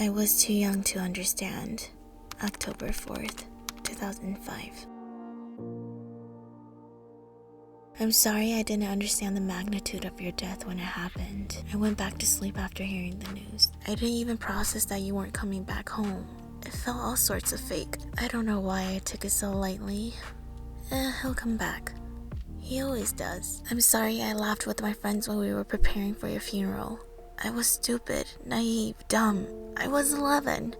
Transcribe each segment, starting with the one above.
I was too young to understand. October 4th, 2005. I'm sorry I didn't understand the magnitude of your death when it happened. I went back to sleep after hearing the news. I didn't even process that you weren't coming back home. It felt all sorts of fake. I don't know why I took it so lightly. He'll come back. He always does. I'm sorry I laughed with my friends when we were preparing for your funeral. I was stupid, naive, dumb. I was 11.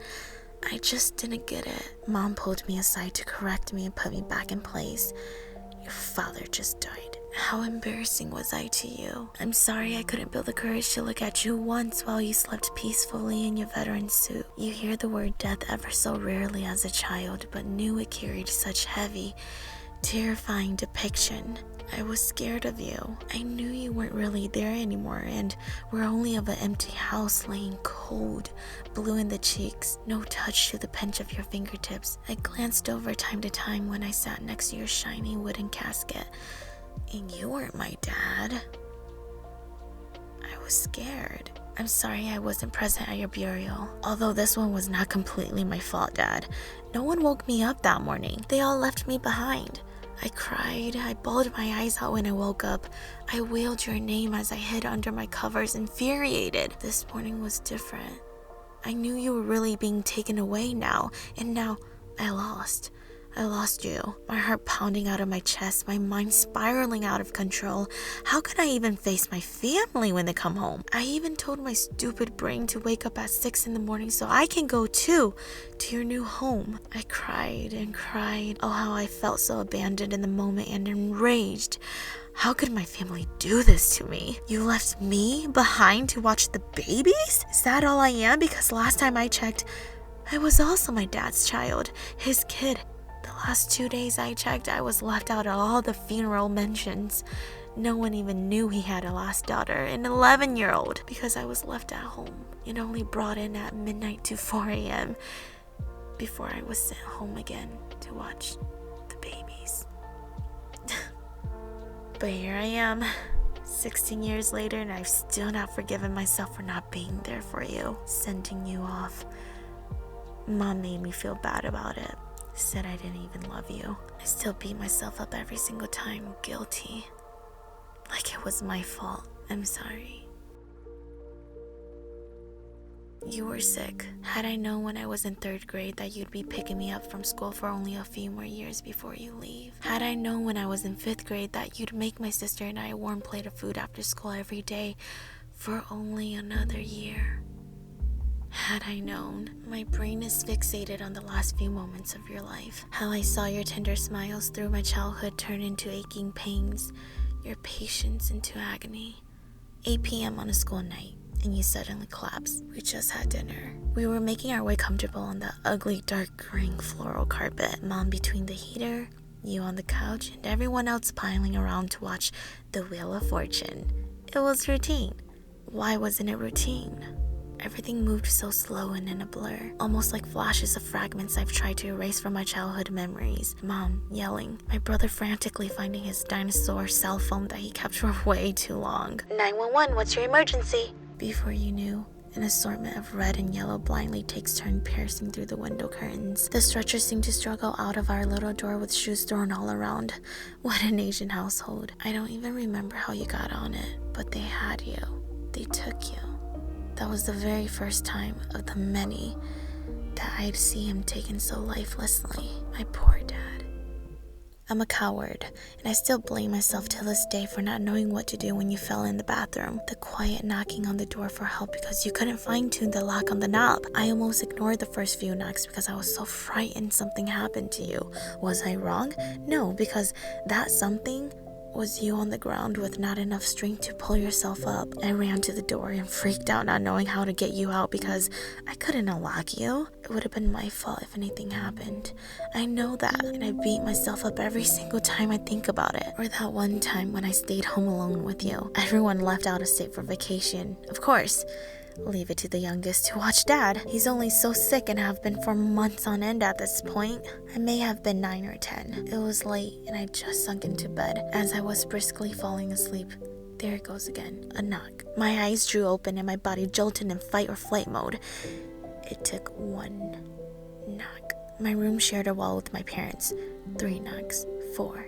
I just didn't get it. Mom pulled me aside to correct me and put me back in place. Your father just died. How embarrassing was I to you? I'm sorry I couldn't build the courage to look at you once while you slept peacefully in your veteran suit. You hear the word death ever so rarely as a child, but knew it carried such heavy, terrifying depiction. I was scared of you. I knew you weren't really there anymore and were only of an empty house laying cold, blue in the cheeks, no touch to the pinch of your fingertips. I glanced over time to time when I sat next to your shiny wooden casket, and you weren't my dad. I was scared. I'm sorry I wasn't present at your burial. Although this one was not completely my fault, Dad. No one woke me up that morning. They all left me behind. I cried. I bawled my eyes out when I woke up. I wailed your name as I hid under my covers, infuriated. This morning was different. I knew you were really being taken away now, and now I lost. I lost you. My heart pounding out of my chest, my mind spiraling out of control. How could I even face my family when they come home? I even told my stupid brain to wake up at 6 in the morning so I can go too, to your new home. I cried and cried. Oh, how I felt so abandoned in the moment and enraged. How could my family do this to me? You left me behind to watch the babies? Is that all I am? Because last time I checked, I was also my dad's child, his kid. The last 2 days I checked, I was left out of all the funeral mentions. No one even knew he had a last daughter, an 11-year-old, because I was left at home and only brought in at midnight to 4 a.m. before I was sent home again to watch the babies. But here I am, 16 years later, and I've still not forgiven myself for not being there for you, sending you off. Mom made me feel bad about it. Said I didn't even love you. I still beat myself up every single time, guilty. Like it was my fault. I'm sorry. You were sick. Had I known when I was in 3rd grade that you'd be picking me up from school for only a few more years before you leave. Had I known when I was in 5th grade that you'd make my sister and I a warm plate of food after school every day for only another year. Had I known. My brain is fixated on the last few moments of your life. How I saw your tender smiles through my childhood turn into aching pains, your patience into agony. 8 p.m. on a school night, and you suddenly collapsed. We just had dinner. We were making our way comfortable on the ugly dark green floral carpet, Mom between the heater, you on the couch, and everyone else piling around to watch the Wheel of Fortune. It was routine. Why wasn't it routine? Everything moved so slow and in a blur, almost like flashes of fragments I've tried to erase from my childhood memories. Mom yelling, my brother frantically finding his dinosaur cell phone that he kept for way too long. 911, what's your emergency? Before you knew, an assortment of red and yellow blindly takes turn piercing through the window curtains. The stretcher seemed to struggle out of our little door with shoes thrown all around. What an Asian household. I don't even remember how you got on it, but they had you. They took you. That was the very first time of the many that I'd see him taken so lifelessly. My poor dad. I'm a coward, and I still blame myself to this day for not knowing what to do when you fell in the bathroom. The quiet knocking on the door for help because you couldn't fine-tune the lock on the knob. I almost ignored the first few knocks because I was so frightened something happened to you. Was I wrong? No, because that something was you on the ground with not enough strength to pull yourself up. I ran to the door and freaked out not knowing how to get you out because I couldn't unlock you. It would have been my fault if anything happened. I know that, and I beat myself up every single time I think about it. Or that one time when I stayed home alone with you. Everyone left out of state for vacation. Of course. Leave it to the youngest to watch Dad. He's only so sick and have been for months on end at this point. I may have been 9 or 10. It was late and I just sunk into bed. As I was briskly falling asleep, there it goes again, a knock. My eyes drew open and my body jolted in fight or flight mode. It took 1 knock. My room shared a wall with my parents. 3 knocks, 4,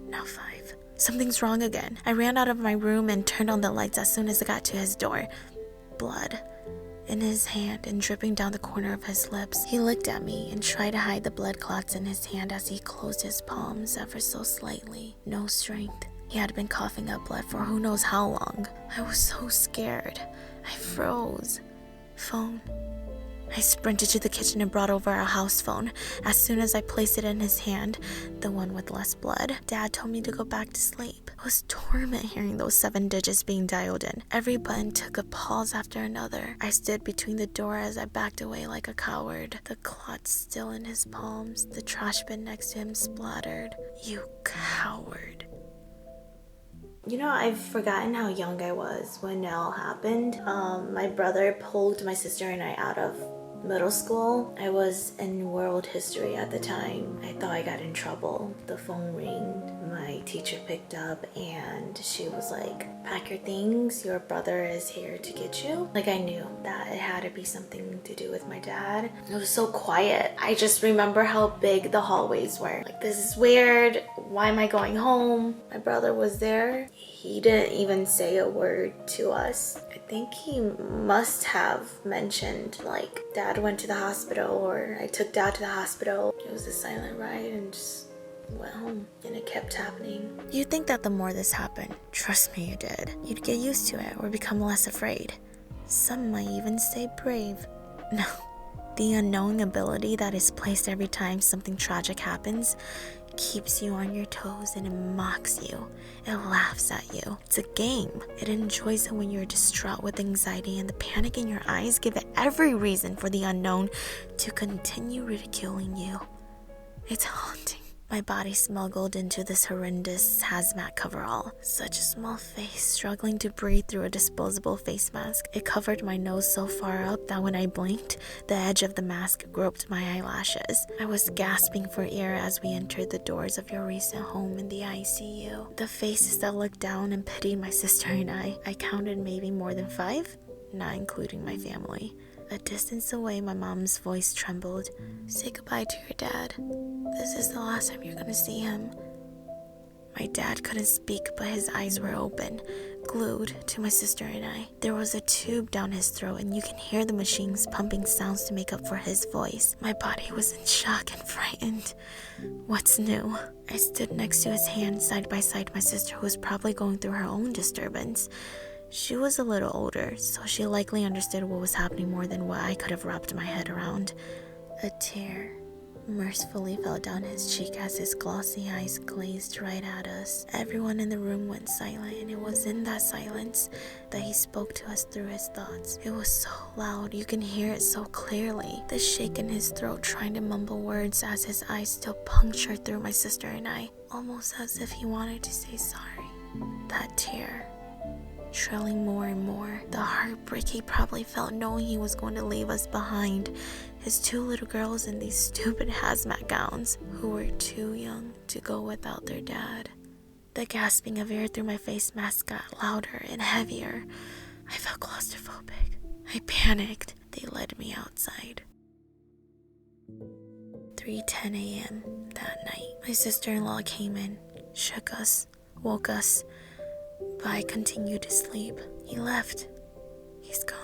now 5. Something's wrong again. I ran out of my room and turned on the lights as soon as I got to his door. Blood in his hand and dripping down the corner of his lips. He looked at me and tried to hide the blood clots in his hand as he closed his palms ever so slightly. No strength. He had been coughing up blood for who knows how long. I was so scared. I froze. Phone. I sprinted to the kitchen and brought over our house phone. As soon as I placed it in his hand, the one with less blood, Dad told me to go back to sleep. It was torment hearing those 7 digits being dialed in. Every button took a pause after another. I stood between the door as I backed away like a coward. The clots still in his palms, the trash bin next to him splattered. You coward. You know, I've forgotten how young I was when it all happened. My brother pulled my sister and I out of middle school. I was in world history at the time. I thought I got in trouble. The phone rang. My teacher picked up and she was like, pack your things, your brother is here to get you. Like, I knew that it had to be something to do with my dad. It was so quiet. I just remember how big the hallways were. Like, this is weird. Why am I going home? My brother was there. He didn't even say a word to us. I think he must have mentioned, like, Dad went to the hospital, or I took Dad to the hospital. It was a silent ride and just went home, and it kept happening. You'd think that the more this happened, trust me, you did, you'd get used to it or become less afraid. Some might even say brave. No, the unknowing ability that is placed every time something tragic happens keeps you on your toes, and it mocks you. It laughs at you. It's a game. It enjoys it when you're distraught with anxiety, and the panic in your eyes give it every reason for the unknown to continue ridiculing you. It's haunting. My body smuggled into this horrendous hazmat coverall. Such a small face struggling to breathe through a disposable face mask. It covered my nose so far up that when I blinked, the edge of the mask groped my eyelashes. I was gasping for air as we entered the doors of your recent home in the ICU. The faces that looked down and pitied my sister and I counted maybe more than 5, not including my family. A distance away, my mom's voice trembled. Say goodbye to your dad. This is the last time you're gonna see him. My dad couldn't speak, but his eyes were open, glued to my sister and I. There was a tube down his throat, and you can hear the machines pumping sounds to make up for his voice. My body was in shock and frightened. What's new? I stood next to his hand, side by side my sister, who was probably going through her own disturbance. She was a little older, so she likely understood what was happening more than what I could have wrapped my head around. A tear mercifully fell down his cheek as his glossy eyes glazed right at us. Everyone in the room went silent, and it was in that silence that he spoke to us through his thoughts. It was so loud, you can hear it so clearly. The shake in his throat trying to mumble words as his eyes still punctured through my sister and I, almost as if he wanted to say sorry. That tear trailing more and more. The heartbreak he probably felt knowing he was going to leave us behind. His 2 little girls in these stupid hazmat gowns who were too young to go without their dad. The gasping of air through my face mask got louder and heavier. I felt claustrophobic. I panicked. They led me outside. 3:10 a.m. that night. My sister-in-law came in, shook us, woke us, but I continued to sleep. He left. He's gone.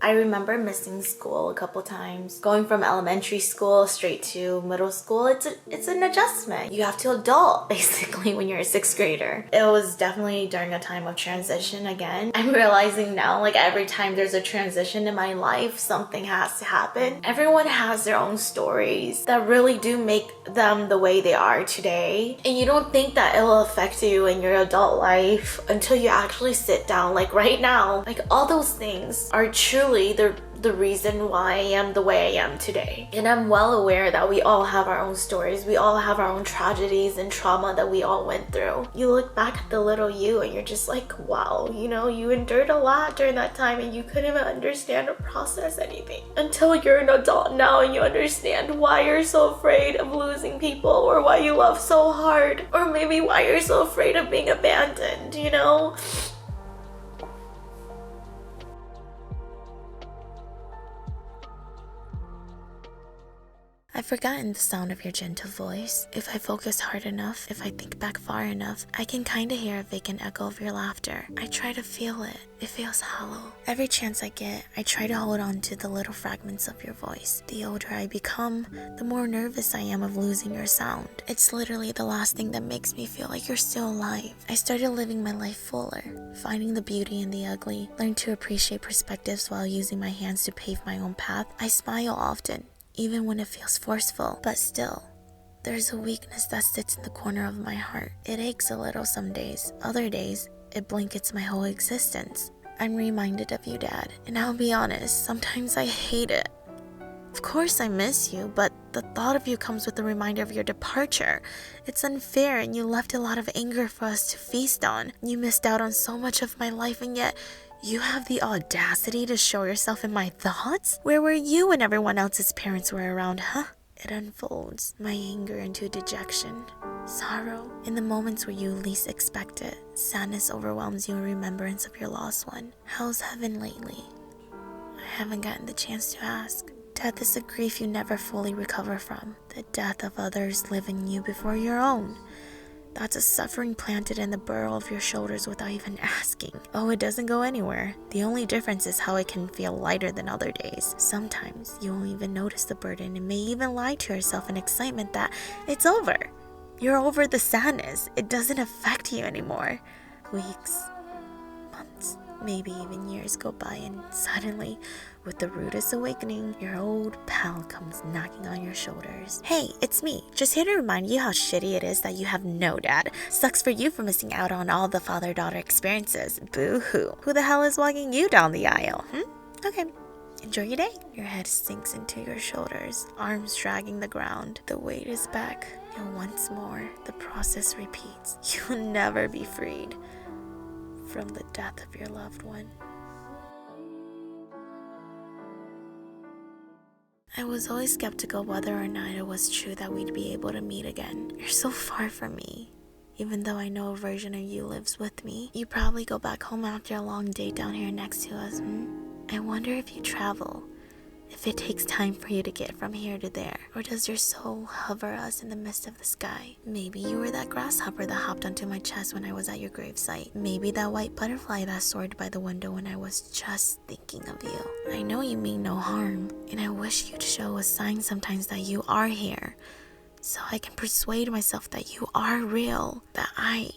I remember missing school a couple times. Going from elementary school straight to middle school, it's an adjustment. You have to adult, basically, when you're a 6th grader. It was definitely during a time of transition again. I'm realizing now, like, every time there's a transition in my life, something has to happen. Everyone has their own stories that really do make them the way they are today. And you don't think that it'll affect you in your adult life until you actually sit down. Like right now, like all those things are truly the reason why I am the way I am today. And I'm well aware that we all have our own stories. We all have our own tragedies and trauma that we all went through. You look back at the little you and you're just like, wow, you know, you endured a lot during that time and you couldn't even understand or process anything until you're an adult now and you understand why you're so afraid of losing people, or why you love so hard, or maybe why you're so afraid of being abandoned, you know? I've forgotten the sound of your gentle voice. If I focus hard enough, if I think back far enough, I can kinda hear a vacant echo of your laughter. I try to feel it. It feels hollow. Every chance I get, I try to hold on to the little fragments of your voice. The older I become, the more nervous I am of losing your sound. It's literally the last thing that makes me feel like you're still alive. I started living my life fuller, finding the beauty in the ugly, learned to appreciate perspectives while using my hands to pave my own path. I smile often, even when it feels forceful, but still, there's a weakness that sits in the corner of my heart. It aches a little some days. Other days, it blankets my whole existence. I'm reminded of you, Dad, and I'll be honest, sometimes I hate it. Of course I miss you, but the thought of you comes with the reminder of your departure. It's unfair, and you left a lot of anger for us to feast on. You missed out on so much of my life, and yet you have the audacity to show yourself in my thoughts? Where were you when everyone else's parents were around, huh? It unfolds, my anger into dejection, sorrow. In the moments where you least expect it, sadness overwhelms you in remembrance of your lost one. How's heaven lately? I haven't gotten the chance to ask. Death is a grief you never fully recover from. The death of others living you before your own. That's a suffering planted in the burrow of your shoulders without even asking. Oh, it doesn't go anywhere. The only difference is how it can feel lighter than other days. Sometimes you won't even notice the burden and may even lie to yourself in excitement that it's over. You're over the sadness. It doesn't affect you anymore. Weeks, months, maybe even years go by, and suddenly, with the rudest awakening, your old pal comes knocking on your shoulders. Hey, it's me. Just here to remind you how shitty it is that you have no dad. Sucks for you for missing out on all the father-daughter experiences. Boo-hoo. Who the hell is walking you down the aisle? Okay. Enjoy your day. Your head sinks into your shoulders, arms dragging the ground. The weight is back, and once more, the process repeats. You'll never be freed from the death of your loved one. I was always skeptical whether or not it was true that we'd be able to meet again. You're so far from me. Even though I know a version of you lives with me, you probably go back home after a long day down here next to us, I wonder if you travel, if it takes time for you to get from here to there, or does your soul hover us in the midst of the sky? Maybe you were that grasshopper that hopped onto my chest when I was at your gravesite. Maybe that white butterfly that soared by the window when I was just thinking of you. I know you mean no harm, and I wish you'd show a sign sometimes that you are here, so I can persuade myself that you are real, that I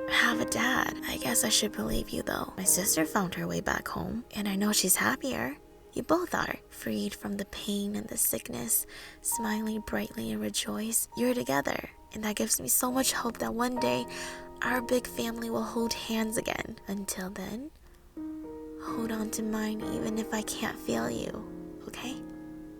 have a dad. I guess I should believe you though. My sister found her way back home, and I know she's happier. You both are, freed from the pain and the sickness, smiling brightly and rejoice. You're together, and that gives me so much hope that one day our big family will hold hands again. Until then, hold on to mine even if I can't feel you, okay?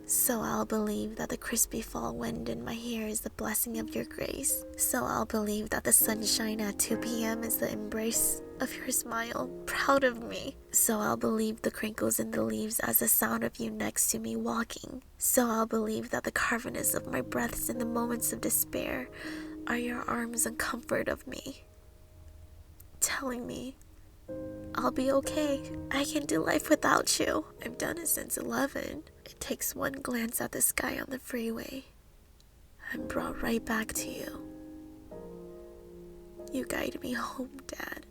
So I'll believe that the crispy fall wind in my hair is the blessing of your grace. So I'll believe that the sunshine at 2 p.m. is the embrace of your smile, proud of me. So I'll believe the crinkles in the leaves as the sound of you next to me walking. So I'll believe that the carviness of my breaths in the moments of despair are your arms and comfort of me, telling me I'll be okay. I can do life without you. I've done it since 11. It takes one glance at the sky on the freeway. I'm brought right back to you. You guide me home, Dad.